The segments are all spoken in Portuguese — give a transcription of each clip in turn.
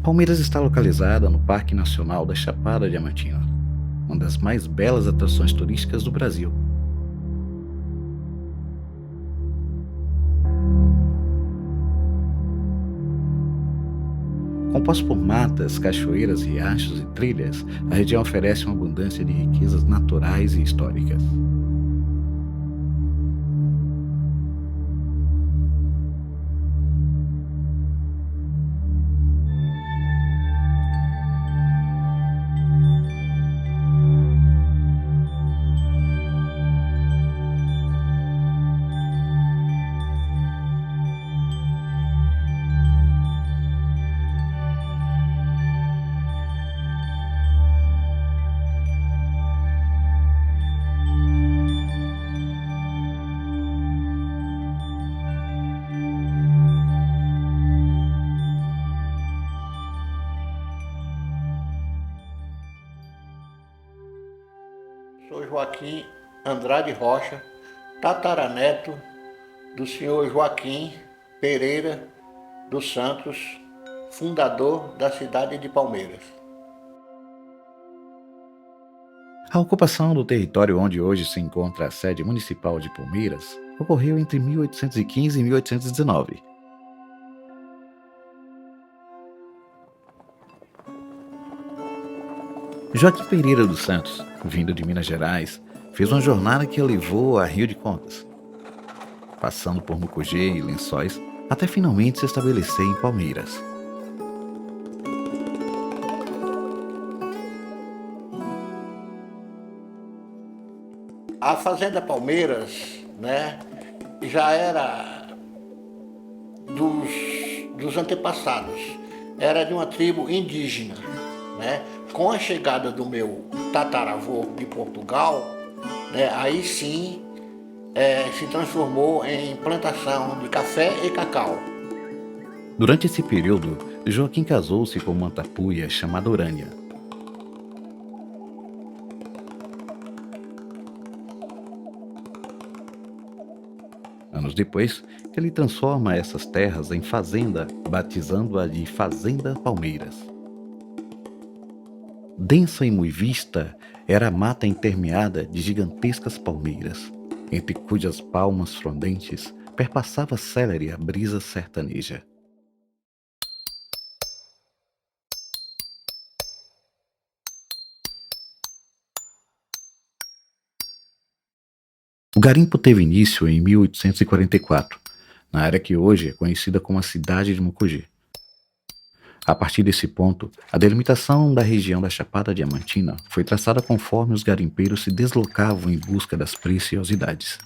Palmeiras está localizada no Parque Nacional da Chapada Diamantina, uma das mais belas atrações turísticas do Brasil. Composto por matas, cachoeiras, riachos e trilhas, a região oferece uma abundância de riquezas naturais e históricas. Sou Joaquim Andrade Rocha, tataraneto do senhor Joaquim Pereira dos Santos, fundador da cidade de Palmeiras. A ocupação do território onde hoje se encontra a sede municipal de Palmeiras ocorreu entre 1815 e 1819. Joaquim Pereira dos Santos, vindo de Minas Gerais, fez uma jornada que o levou a Rio de Contas, passando por Mucugê e Lençóis, até finalmente se estabelecer em Palmeiras. A Fazenda Palmeiras, já era dos antepassados, era de uma tribo indígena, Com a chegada do meu tataravô de Portugal, aí sim se transformou em plantação de café e cacau. Durante esse período, Joaquim casou-se com uma tapuia chamada Urânia. Anos depois, ele transforma essas terras em fazenda, batizando-a de Fazenda Palmeiras. Densa e muito vista era a mata intermeada de gigantescas palmeiras, entre cujas palmas frondentes perpassava célere a brisa sertaneja. O garimpo teve início em 1844, na área que hoje é conhecida como a cidade de Mucugê. A partir desse ponto, a delimitação da região da Chapada Diamantina foi traçada conforme os garimpeiros se deslocavam em busca das preciosidades.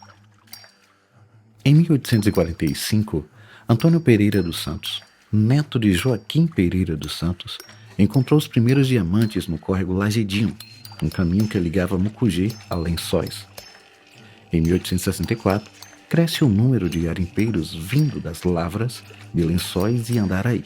Em 1845, Antônio Pereira dos Santos, neto de Joaquim Pereira dos Santos, encontrou os primeiros diamantes no córrego Lagedinho, um caminho que ligava Mucugê a Lençóis. Em 1864, cresce o número de garimpeiros vindo das lavras de Lençóis e Andaraí.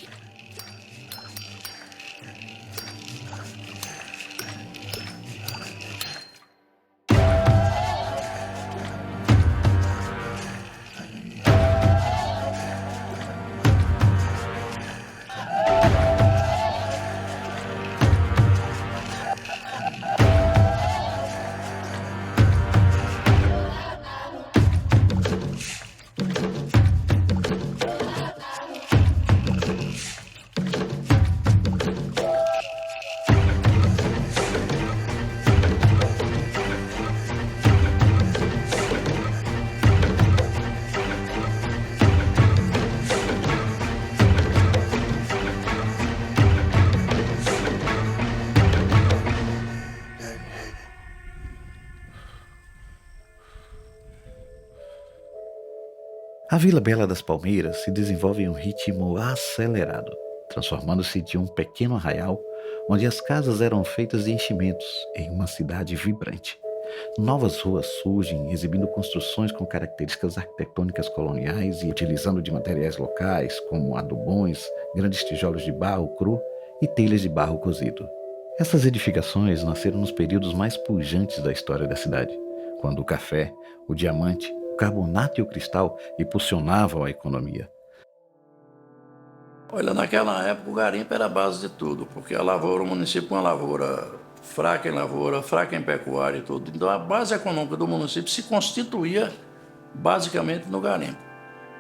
A Vila Bela das Palmeiras se desenvolve em um ritmo acelerado, transformando-se de um pequeno arraial, onde as casas eram feitas de enchimentos, em uma cidade vibrante. Novas ruas surgem, exibindo construções com características arquitetônicas coloniais e utilizando de materiais locais, como adubões, grandes tijolos de barro cru e telhas de barro cozido. Essas edificações nasceram nos períodos mais pujantes da história da cidade, quando o café, o diamante, o carbonato e o cristal impulsionavam a economia. Olha, naquela época o garimpo era a base de tudo, porque a lavoura, o município com uma lavoura, fraca em pecuária e tudo. Então a base econômica do município se constituía basicamente no garimpo.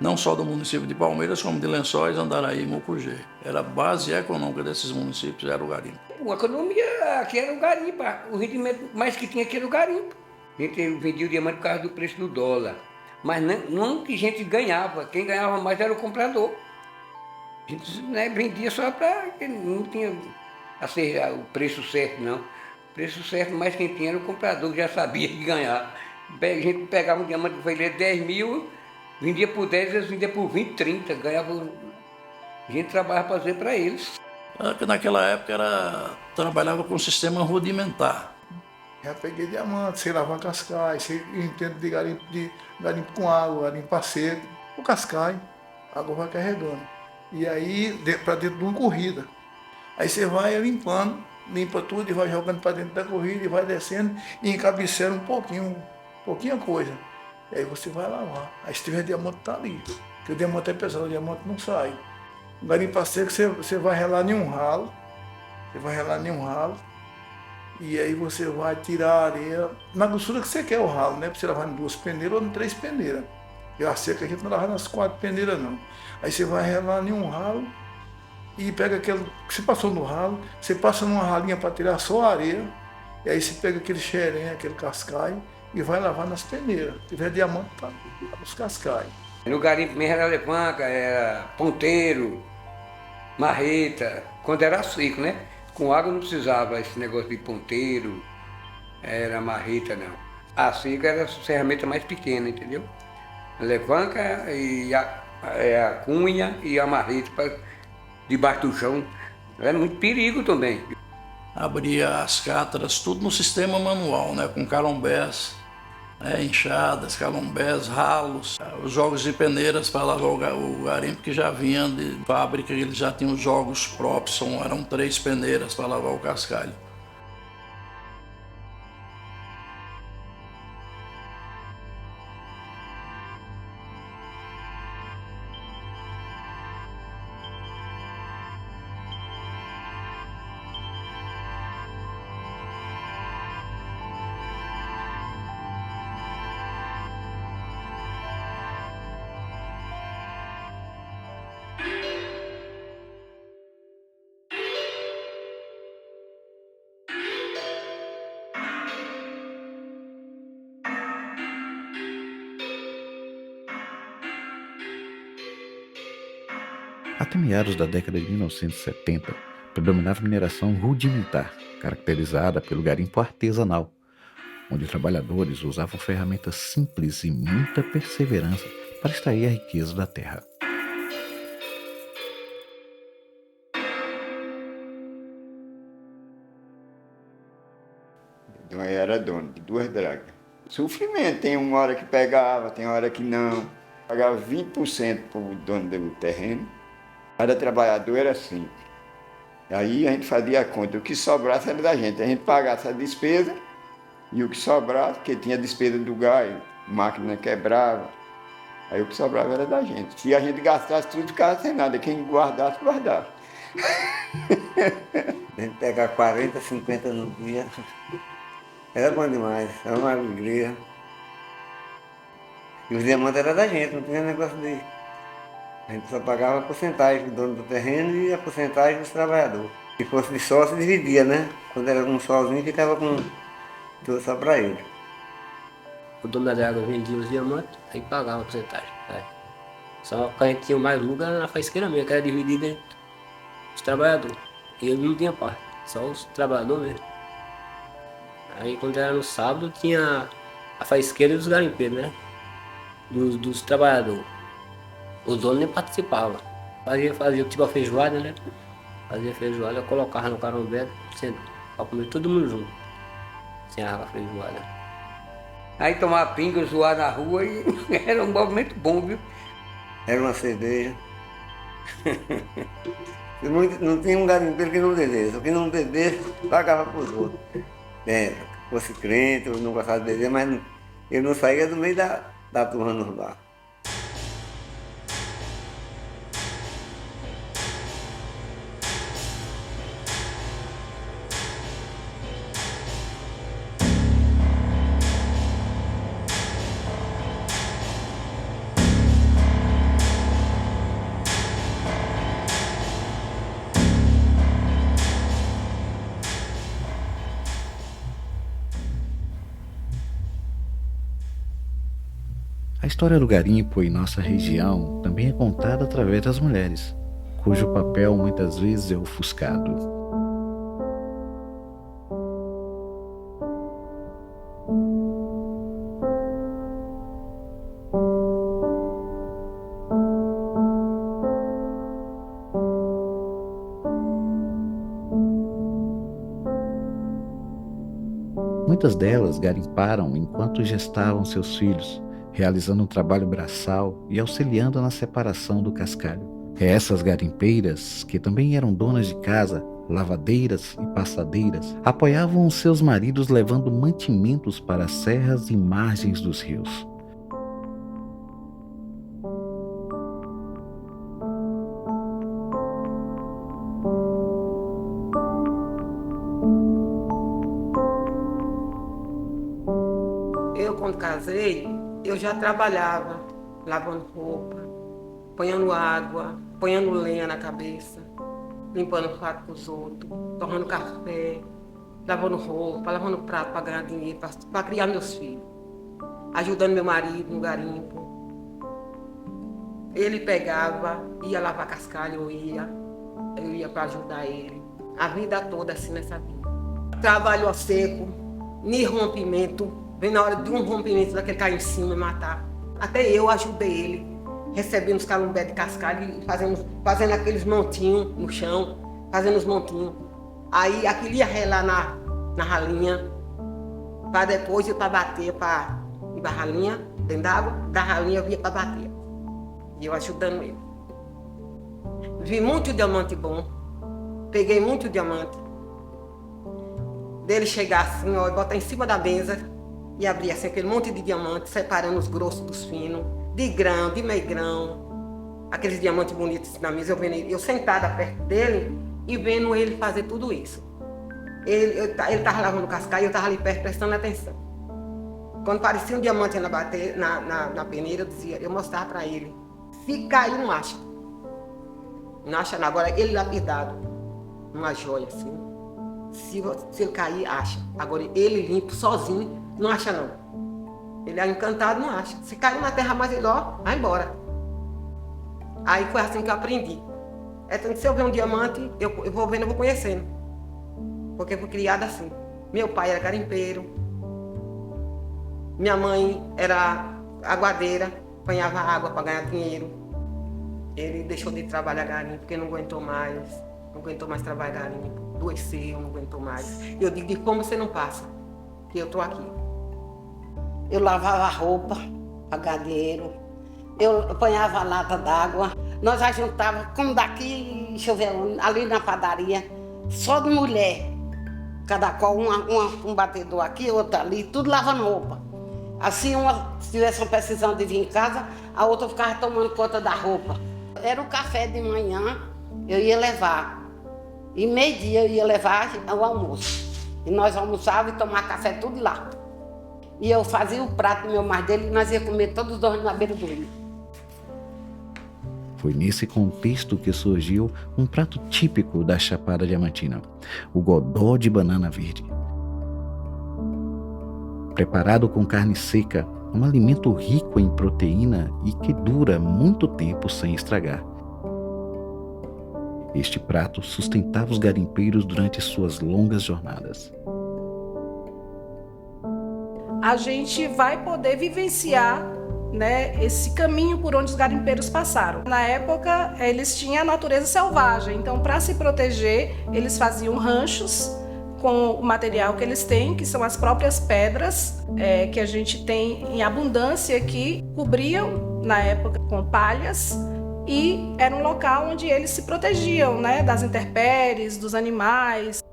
Não só do município de Palmeiras, como de Lençóis, Andaraí e Mucugê. Era a base econômica desses municípios, era o garimpo. A economia aqui era o garimpo, o rendimento mais que tinha aqui era o garimpo. A gente vendia o diamante por causa do preço do dólar. Mas não que a gente ganhava, quem ganhava mais era o comprador. A gente, né, vendia só para que não tinha o preço certo, não. O preço certo, mais quem tinha era o comprador, que já sabia que ganhar. A gente pegava um diamante que valia 10 mil, vendia por 10, eles vendiam por 20, 30. Ganhava, a gente trabalhava para fazer para eles. Naquela época trabalhava com um sistema rudimentar. Já peguei diamante, sei lavar cascai, sei entendo de garimpo com água, garimpo a seco, o cascai, a água vai carregando. E aí, para dentro de uma corrida. Aí você vai limpando, limpa tudo e vai jogando para dentro da corrida e vai descendo e encabeceira pouquinha coisa. E aí você vai lavar. Aí se tiver diamante, tá ali. Porque o diamante é pesado, o diamante não sai. O garimpo a seco, você vai relar em um ralo. E aí você vai tirar a areia na grossura que você quer o ralo, né? Pra você lavar em 2 peneiras ou em 3 peneiras. E a seca a gente não lava nas 4 peneiras não. Aí você vai relar em um ralo e pega aquele que você passou no ralo, você passa numa ralinha para tirar só a areia, e aí você pega aquele xerém, aquele cascai e vai lavar nas peneiras. Se tiver diamante, tá nos cascais. No garimpo mesmo era levanca, era ponteiro, marreta, quando era seco, né? Com água não precisava esse negócio de ponteiro, era marreta não. A seca era a ferramenta mais pequena, entendeu? A levanca e a cunha e a marreta debaixo do chão. Era muito perigo também. Abria as cátaras, tudo no sistema manual, né? Com calombés, enxadas, calombés, ralos, os jogos de peneiras para lavar o garimpo que já vinha de fábrica, eles já tinham os jogos próprios, eram 3 peneiras para lavar o cascalho. Até meados da década de 1970, predominava a mineração rudimentar, caracterizada pelo garimpo artesanal, onde trabalhadores usavam ferramentas simples e muita perseverança para extrair a riqueza da terra. Eu era dono de 2 dragas. Sofrimento, tem uma hora que pegava, tem hora que não. Pagava 20% para o dono do terreno. Cada trabalhador era 5. Aí a gente fazia a conta, o que sobrasse era da gente. A gente pagasse a despesa e o que sobrasse, porque tinha a despesa do gás, máquina quebrava. Aí o que sobrava era da gente. Se a gente gastasse tudo, ficava sem nada. Quem guardasse, guardava. A gente pegar 40, 50 no dia, era bom demais, era uma alegria. E os diamantes eram da gente, não tinha negócio de... A gente só pagava a porcentagem do dono do terreno e a porcentagem dos trabalhadores. Se fosse de só, se dividia, né? Quando era um sozinho, ficava com tudo só para ele. O dono da draga vendia os diamantes, aí pagava a porcentagem. Só que a gente tinha mais lucro era na faisqueira mesmo, que era dividida entre os trabalhadores. E ele não tinha parte, só os trabalhadores mesmo. Aí quando era no sábado tinha a faisqueira e os garimpeiros, né? Dos trabalhadores. Os donos nem participavam. Fazia tipo a feijoada, né? Fazia feijoada, colocava no carombé, para comer todo mundo junto. Sem a feijoada. Aí tomava pinga, zoar na rua e era um movimento bom, viu? Era uma cerveja. Não tinha um garimpeiro que não bebesse. O que não bebesse, pagava para os outros. Fosse crente, ou não gostava de beber, mas ele não saía do meio da turma nos bar. história do garimpo em nossa região também é contada através das mulheres, cujo papel muitas vezes é ofuscado. Muitas delas garimparam enquanto gestavam seus filhos, realizando um trabalho braçal e auxiliando na separação do cascalho. Essas garimpeiras, que também eram donas de casa, lavadeiras e passadeiras, apoiavam os seus maridos levando mantimentos para as serras e margens dos rios. Eu, quando casei, eu já trabalhava lavando roupa, ponhando água, ponhando lenha na cabeça, limpando o prato para os outros, torrando café, lavando roupa, lavando prato para ganhar dinheiro, para criar meus filhos, ajudando meu marido no garimpo. Ele pegava, ia lavar cascalho, eu ia para ajudar ele. A vida toda assim nessa vida. Trabalho a seco, nem rompimento, vem na hora de um rompimento daquele cair em cima e matar. Até eu ajudei ele, recebendo os calumbés de cascalho e fazendo aqueles montinhos no chão, fazendo os montinhos. Aí aquilo ia relar na ralinha, para depois ir para bater, para ir para a ralinha, dentro d'água, da ralinha eu ia para bater. E eu ajudando ele. Vi muito diamante bom, peguei muito diamante. Dele chegar assim, ó, e botar em cima da mesa e abrir assim aquele monte de diamante, separando os grossos dos finos, de grão, de meio grão. Aqueles diamantes bonitos na mesa, eu sentada perto dele e vendo ele fazer tudo isso. Ele estava lavando o cascalho e eu estava ali perto prestando atenção. Quando parecia um diamante na peneira, eu mostrava para ele. Se cair, não acha. Não acha não. Agora ele lapidado, uma joia assim. Se ele cair, acha. Agora ele limpo, sozinho, não acha não. Ele é encantado, não acha. Se cair na terra mais ele, ó, vai embora. Aí foi assim que eu aprendi. Então, se eu ver um diamante, eu vou vendo, eu vou conhecendo. Porque eu fui criada assim. Meu pai era garimpeiro. Minha mãe era aguadeira, apanhava água para ganhar dinheiro. Ele deixou de trabalhar garimpo porque não aguentou mais trabalhar garimpo. Adoeceu, não aguentou mais. Eu digo, de como você não passa, que eu tô aqui. Eu lavava roupa, pagava dinheiro. Eu apanhava lata d'água. Nós ajuntávamos, como daqui, choveu ali na padaria, só de mulher. Cada qual, um batedor aqui, outro ali, tudo lavando roupa. Assim, se tivesse uma precisão de vir em casa, a outra ficava tomando conta da roupa. Era o café de manhã, eu ia levar. E meio-dia eu ia levar o almoço. E nós almoçávamos e tomávamos café tudo lá. E eu fazia o prato do meu marido dele e nós ia comer todos os dois na beira do rio. Foi nesse contexto que surgiu um prato típico da Chapada Diamantina, o godó de banana verde. Preparado com carne seca, um alimento rico em proteína e que dura muito tempo sem estragar. Este prato sustentava os garimpeiros durante suas longas jornadas. A gente vai poder vivenciar, né, esse caminho por onde os garimpeiros passaram. Na época, eles tinham a natureza selvagem, então, para se proteger, eles faziam ranchos com o material que eles têm, que são as próprias pedras que a gente tem em abundância, que cobriam, na época, com palhas, e era um local onde eles se protegiam, né, das intempéries, dos animais.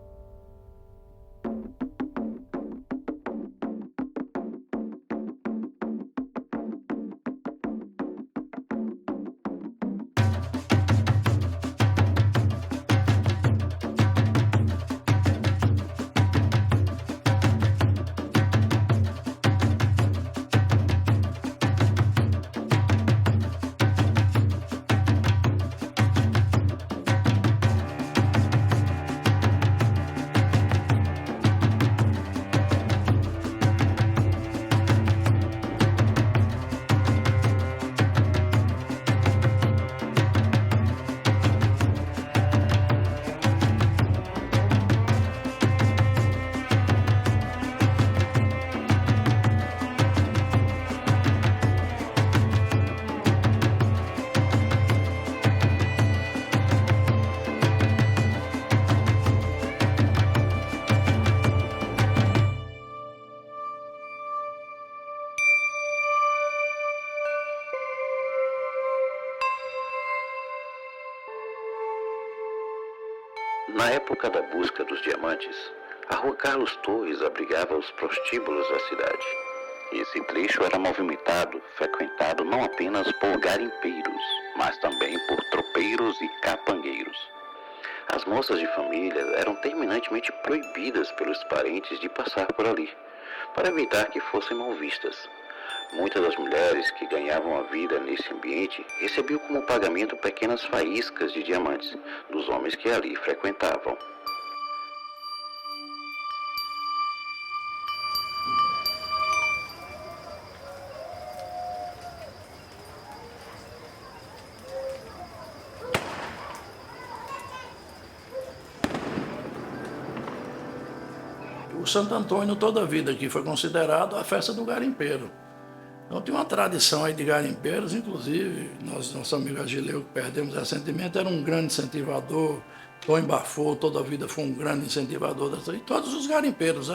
Na época da busca dos diamantes, a rua Carlos Torres abrigava os prostíbulos da cidade. Esse trecho era movimentado, frequentado não apenas por garimpeiros, mas também por tropeiros e capangueiros. As moças de família eram terminantemente proibidas pelos parentes de passar por ali, para evitar que fossem mal vistas. Muitas das mulheres que ganhavam a vida nesse ambiente recebiam como pagamento pequenas faíscas de diamantes dos homens que ali frequentavam. O Santo Antônio toda a vida aqui foi considerado a festa do garimpeiro. Então tinha uma tradição aí de garimpeiros, inclusive nosso amigo Agileu, que perdemos recentemente, era um grande incentivador. Tom Bafô toda a vida foi um grande incentivador dessa. E todos os garimpeiros,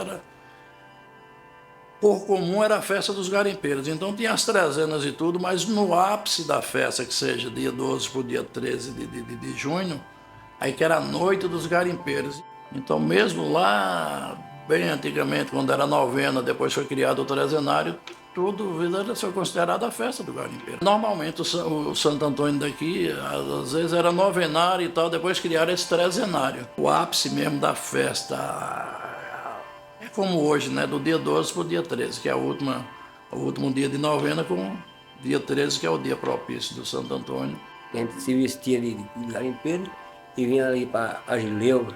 por comum era a festa dos garimpeiros. Então tinha as trezenas e tudo, mas no ápice da festa, que seja dia 12 para o dia 13 de junho, aí que era a noite dos garimpeiros. Então mesmo lá, bem antigamente, quando era novena, depois foi criado o trezenário, tudo foi considerado a festa do garimpeiro. Normalmente o Santo Antônio daqui, às vezes era novenário e tal, depois criaram esse trezenário. O ápice mesmo da festa é como hoje, né? Do dia 12 para o dia 13, que é o último dia de novena, com dia 13, que é o dia propício do Santo Antônio. A gente se vestia de garimpeiro e vinha ali para Agileu.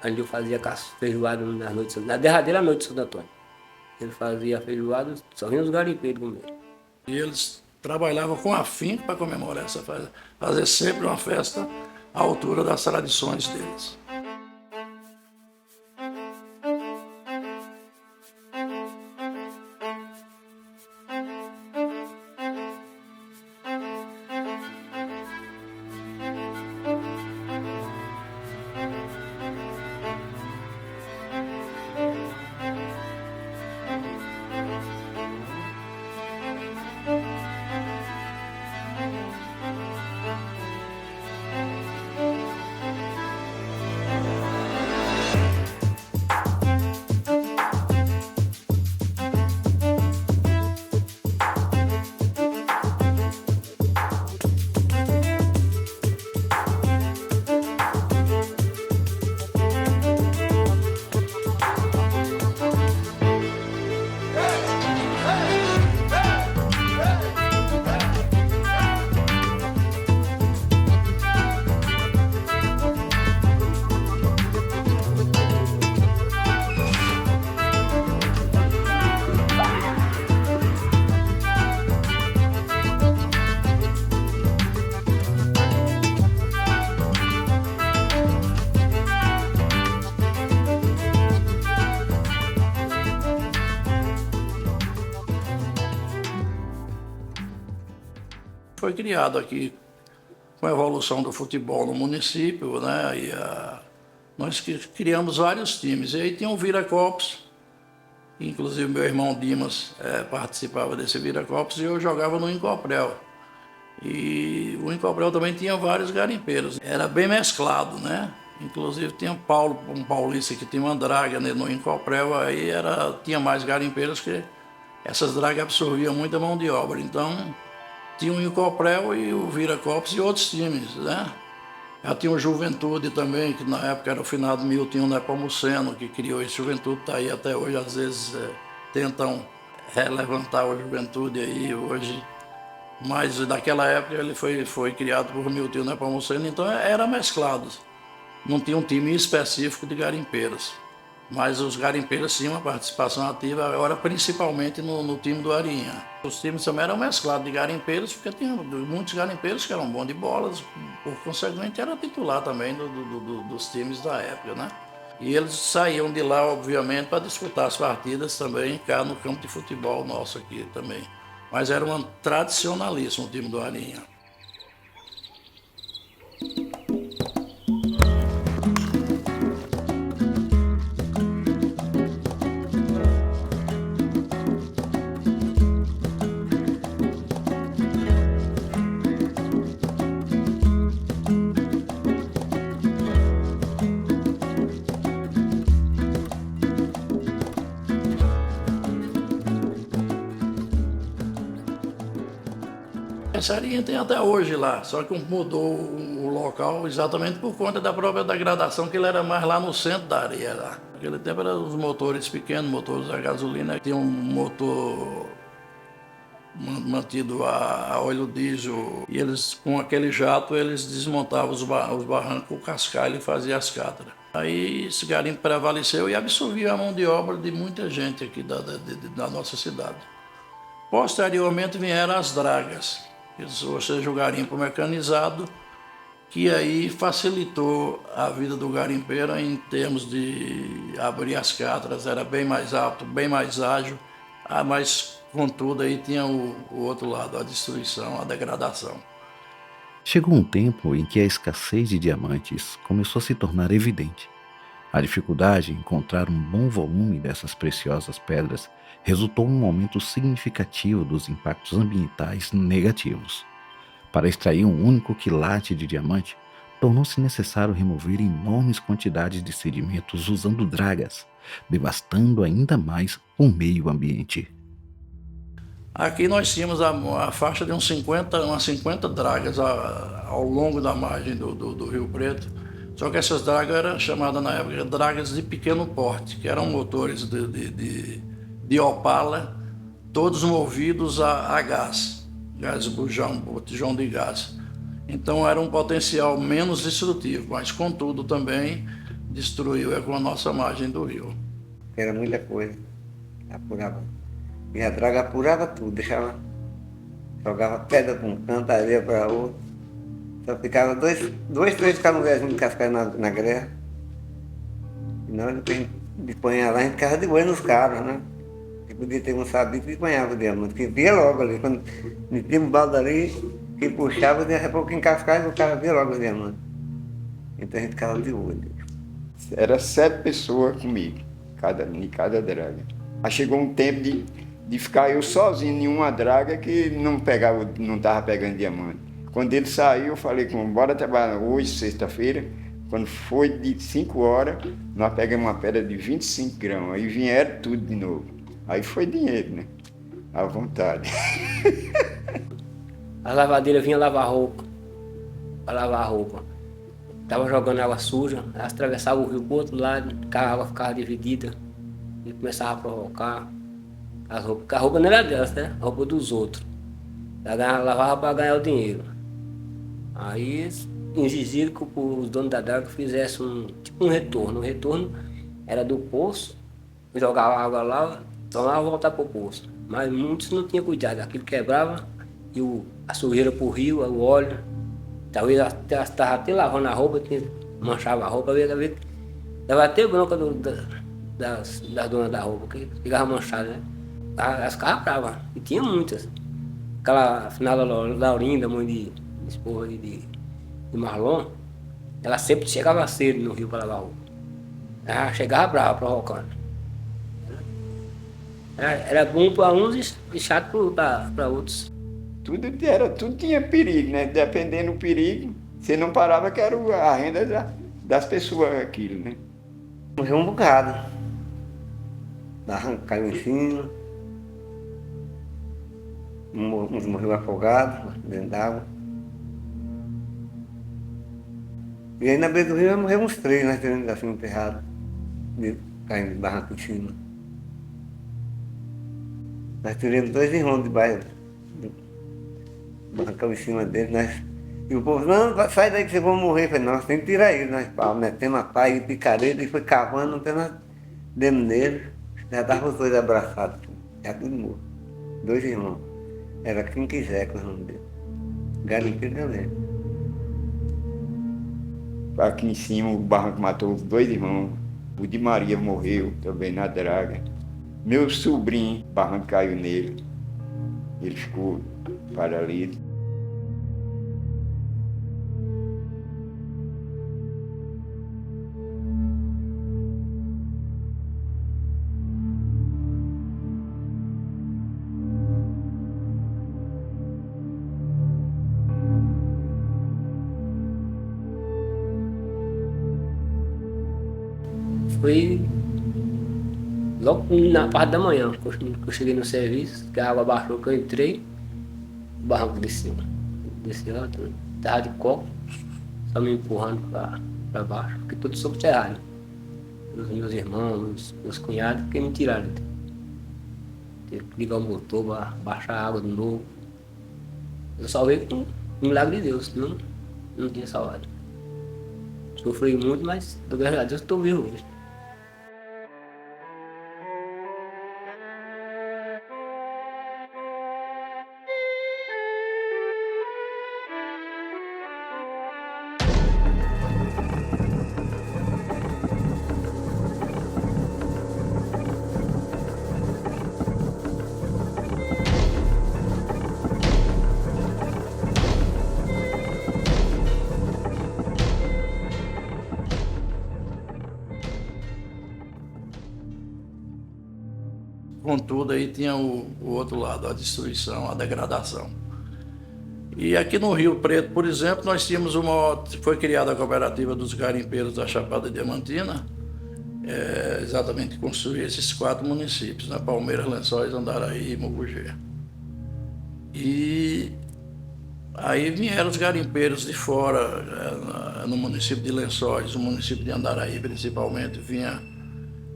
Ali eu fazia feijoada nas noites, na derradeira noite de Santo Antônio. Ele fazia feijoada, só vinha os garimpeiros comer. E eles trabalhavam com afinco para comemorar essa festa, fazer sempre uma festa à altura das tradições deles. Foi criado aqui com a evolução do futebol no município, né? E nós criamos vários times. E aí tinha o Viracopos, inclusive meu irmão Dimas participava desse Viracopos e eu jogava no Incoprel. E o Incoprel também tinha vários garimpeiros. Era bem mesclado, né? Inclusive tinha um paulista que tinha uma draga no Incoprel, aí tinha mais garimpeiros, que essas dragas absorviam muita mão de obra. Então tinha o Incoprel e o Viracopos e outros times, né? Já tinha o Juventude também, que na época era o finado Milton Nepomuceno, que criou esse Juventude, está aí até hoje, às vezes tentam relevantar o Juventude aí hoje. Mas naquela época ele foi criado por Milton Nepomuceno, então era mesclado. Não tinha um time específico de garimpeiros. Mas os garimpeiros tinham uma participação ativa, agora principalmente no time do Arinha. Os times também eram mesclados de garimpeiros, porque tinha muitos garimpeiros que eram bons de bolas, por consequente era titular também dos times da época, né? E eles saíam de lá, obviamente, para disputar as partidas também cá no campo de futebol nosso aqui também. Mas era um tradicionalíssimo o time do Arinha. tapeçaria tem até hoje lá, só que mudou o local exatamente por conta da própria degradação, que ele era mais lá no centro da areia. Lá. Naquele tempo eram os motores pequenos, motores a gasolina, tinha um motor mantido a óleo diesel, e eles, com aquele jato, eles desmontavam os barrancos, o cascalho e faziam as cátaras. Aí esse garimpo prevaleceu e absorvia a mão de obra de muita gente aqui da nossa cidade. Posteriormente vieram as dragas, ou seja, o garimpo mecanizado, que aí facilitou a vida do garimpeiro em termos de abrir as cátaras, era bem mais alto, bem mais ágil, mas contudo aí tinha o outro lado, a destruição, a degradação. Chegou um tempo em que a escassez de diamantes começou a se tornar evidente. A dificuldade em encontrar um bom volume dessas preciosas pedras resultou em um aumento significativo dos impactos ambientais negativos. Para extrair um único quilate de diamante, tornou-se necessário remover enormes quantidades de sedimentos usando dragas, devastando ainda mais o meio ambiente. Aqui nós tínhamos a faixa de umas 50 dragas ao longo da margem do Rio Preto, só que essas dragas eram chamadas na época de dragas de pequeno porte, que eram motores de Opala, todos movidos a gás botijão de gás. Então era um potencial menos destrutivo, mas contudo também destruiu com a nossa margem do rio. Era muita coisa, apurava. E a draga apurava tudo, jogava pedra para um canto, areia para outro. Só ficava três canuvezinhos de cascalho na greia. E nós, de ponhar lá, a gente ficava de olho nos cabras, né? Que podia ter um sabido e ponhava o diamante, que via logo ali. Quando metia um balde ali, que puxava, daqui a pouco em cascalho, o cara via logo o diamante. Então a gente ficava de olho. Era 7 pessoas comigo, em cada draga. Aí chegou um tempo de ficar eu sozinho em uma draga que não estava pegando diamante. Quando ele saiu, eu falei com ele, bora trabalhar hoje, sexta-feira. Quando foi de 5 horas, nós pegamos uma pedra de 25 gramas. Aí vieram tudo de novo. Aí foi dinheiro, né? À vontade. A lavadeira vinha lavar roupa, para lavar a roupa. Tava jogando água suja, elas atravessavam o rio pro outro lado, a água ficava dividida e começava a provocar. As roupas, porque a roupa não era delas, né? A roupa dos outros. Ela lavava para ganhar o dinheiro. Aí exigiram que os donos da draga fizessem um retorno. O retorno era do poço, jogava água lá, tomava e voltava para o poço. Mas muitos não tinham cuidado, aquilo quebrava e a sujeira para o rio, o óleo. Talvez estava até lavando a roupa, manchava a roupa, dava até bronca das donas da roupa, que ficava manchada, né? Elas ficavam bravas, e tinha muitas. Aquela finada Laurinda, mãe de esposa de Marlon, ela sempre chegava cedo no rio para lavar roupa. Ela chegava brava, provocando. Era bom para uns e chato para outros. Tudo tinha perigo, né? Dependendo do perigo, você não parava que era a renda das pessoas aquilo, né? Morreu um bocado. Barranco caiu em cima. Uns morreu afogados dentro d'água. E aí na beira do rio morreu uns 3, nós tivemos assim enterrados, caindo de barranco em cima. Nós tivemos 2 irmãos debaixo do barrancão em cima dele. E o povo, não, sai daí que vocês vão morrer. Eu falei, nós temos que tirar ele. Nós metemos a pá e picareta e foi cavando, não tem nada dentro dele. Já estavam os 2 abraçados, já tudo morto. 2 irmãos. Era quem quiser com o nome dele. Garimpeiro também. Aqui em cima o barranco matou os 2 irmãos. O de Maria morreu também na draga. Meu sobrinho, o barranco caiu nele. Ele ficou paralítico. Foi logo na parte da manhã, que eu cheguei no serviço, que a água baixou, que eu entrei, o barranco desceu. desse ano, terra de coco, só me empurrando para baixo, porque tudo subterrâneo. Os meus irmãos, meus cunhados, que me tiraram. Tive que ligar o motor para baixar a água de novo. Eu salvei com um milagre de Deus, senão não tinha salvado. Sofri muito, mas, graças a Deus, estou vivo hoje. Contudo, aí tinha o outro lado, a destruição, a degradação. E aqui no Rio Preto, por exemplo, nós tínhamos foi criada a cooperativa dos garimpeiros da Chapada Diamantina, exatamente construir esses 4 municípios, né? Palmeiras, Lençóis, Andaraí e Mucugê. E aí vieram os garimpeiros de fora, no município de Lençóis, no município de Andaraí principalmente, vinha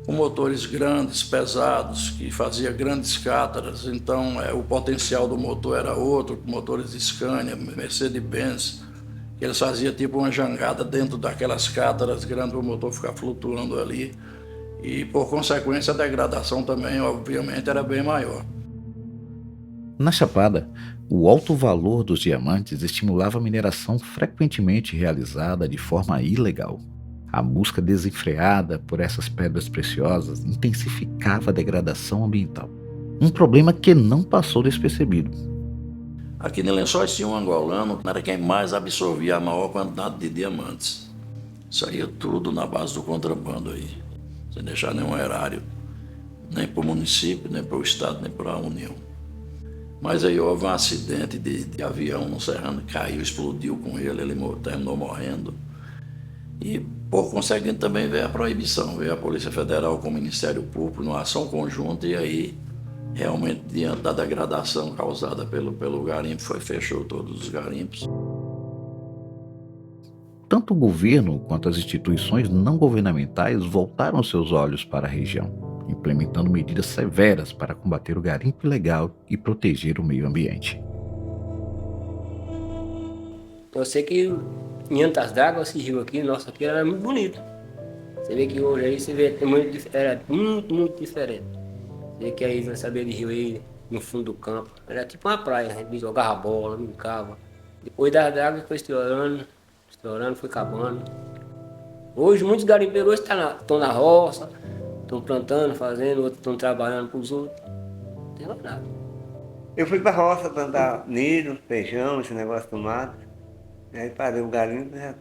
com motores grandes, pesados, que fazia grandes cátaras, então o potencial do motor era outro, com motores Scania, Mercedes-Benz, que eles faziam tipo uma jangada dentro daquelas cátaras grandes para o motor ficar flutuando ali, e por consequência a degradação também, obviamente, era bem maior. Na Chapada, o alto valor dos diamantes estimulava a mineração frequentemente realizada de forma ilegal. A busca desenfreada por essas pedras preciosas intensificava a degradação ambiental. Um problema que não passou despercebido. Aqui em Lençóis tinha um angolano que era quem mais absorvia a maior quantidade de diamantes. Saía tudo na base do contrabando aí, sem deixar nenhum erário, nem para o município, nem para o estado, nem para a União. Mas aí houve um acidente de avião no Serrano, caiu, explodiu com ele terminou morrendo. E, por conseguinte, também veio a proibição, veio a Polícia Federal com o Ministério Público numa ação conjunta e aí, realmente, diante da degradação causada pelo garimpo, fechou todos os garimpos. Tanto o governo quanto as instituições não governamentais voltaram seus olhos para a região, implementando medidas severas para combater o garimpo ilegal e proteger o meio ambiente. Eu sei que em Antas d'Água, esse rio aqui, nosso aqui, era muito bonito. Você vê que hoje aí, era muito diferente. Você vê que aí, nessa beira de rio aí, no fundo do campo, era tipo uma praia, a gente jogava bola, brincava. Depois das águas foi estourando, foi acabando. Hoje, muitos garimpeiros estão na roça, estão plantando, fazendo, outros estão trabalhando para os outros. Não tem mais nada. Eu fui para a roça plantar milho, feijão, esse negócio de tomate. Aí parei o garimpo, já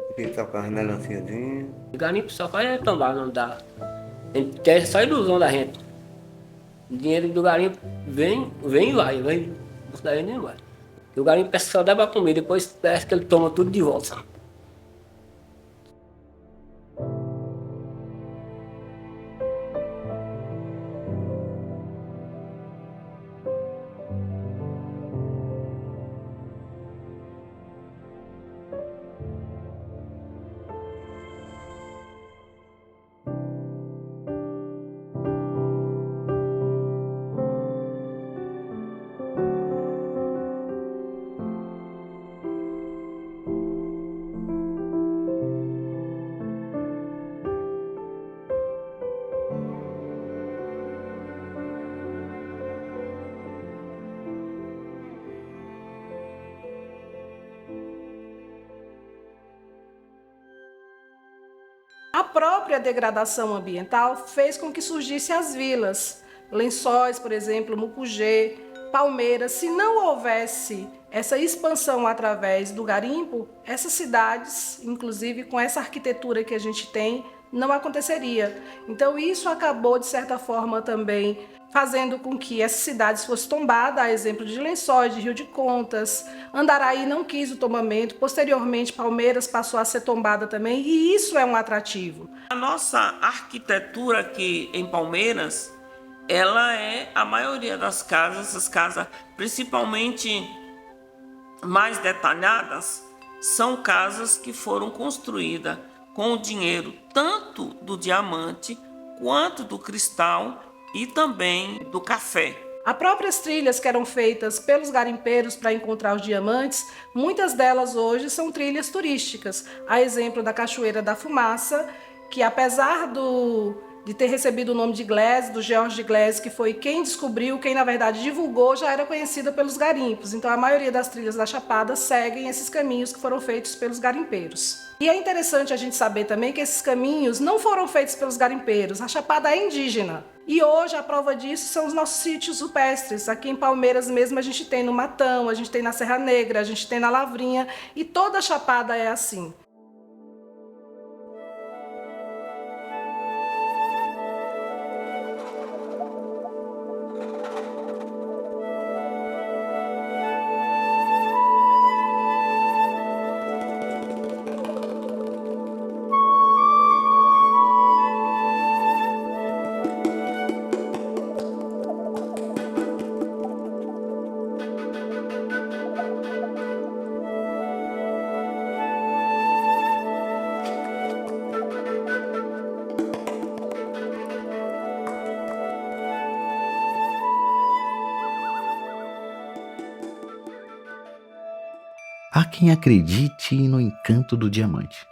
fiquei tocando melanciazinha. O garimpo só faz tombar, não dá. A gente quer só ilusão da gente. O dinheiro do garimpo vem e vai, daí nem vai. E o garimpo só dá para comer, depois parece que ele toma tudo de volta. A própria degradação ambiental fez com que surgissem as vilas, Lençóis, por exemplo, Mucugê, Palmeiras. Se não houvesse essa expansão através do garimpo, essas cidades, inclusive com essa arquitetura que a gente tem, não aconteceria. Então isso acabou, de certa forma, também fazendo com que essas cidades fossem tombadas, a exemplo de Lençóis, de Rio de Contas. Andaraí não quis o tombamento, posteriormente Palmeiras passou a ser tombada também, e isso é um atrativo. A nossa arquitetura aqui em Palmeiras, ela é a maioria das casas, essas casas, principalmente mais detalhadas são casas que foram construídas com o dinheiro tanto do diamante quanto do cristal e também do café. As próprias trilhas que eram feitas pelos garimpeiros para encontrar os diamantes, muitas delas hoje são trilhas turísticas. A exemplo da Cachoeira da Fumaça, que apesar de ter recebido o nome de Gleizes, do George Gleizes, que foi quem descobriu, quem na verdade divulgou, já era conhecida pelos garimpos. Então a maioria das trilhas da Chapada seguem esses caminhos que foram feitos pelos garimpeiros. E é interessante a gente saber também que esses caminhos não foram feitos pelos garimpeiros, a Chapada é indígena. E hoje a prova disso são os nossos sítios rupestres. Aqui em Palmeiras mesmo a gente tem no Matão, a gente tem na Serra Negra, a gente tem na Lavrinha, e toda a Chapada é assim. Há quem acredite no encanto do diamante,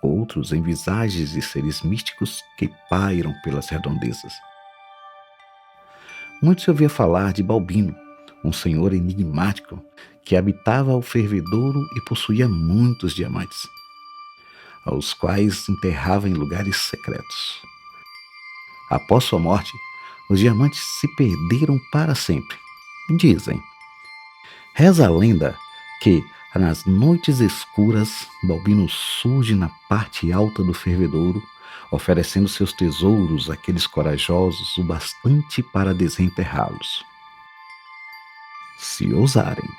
outros em visagens de seres místicos que pairam pelas redondezas. Muito se ouvia falar de Balbino, um senhor enigmático que habitava o fervedouro e possuía muitos diamantes, aos quais enterrava em lugares secretos. Após sua morte, os diamantes se perderam para sempre. Dizem. Reza a lenda que, nas noites escuras, Balbino surge na parte alta do fervedouro, oferecendo seus tesouros àqueles corajosos o bastante para desenterrá-los, se ousarem.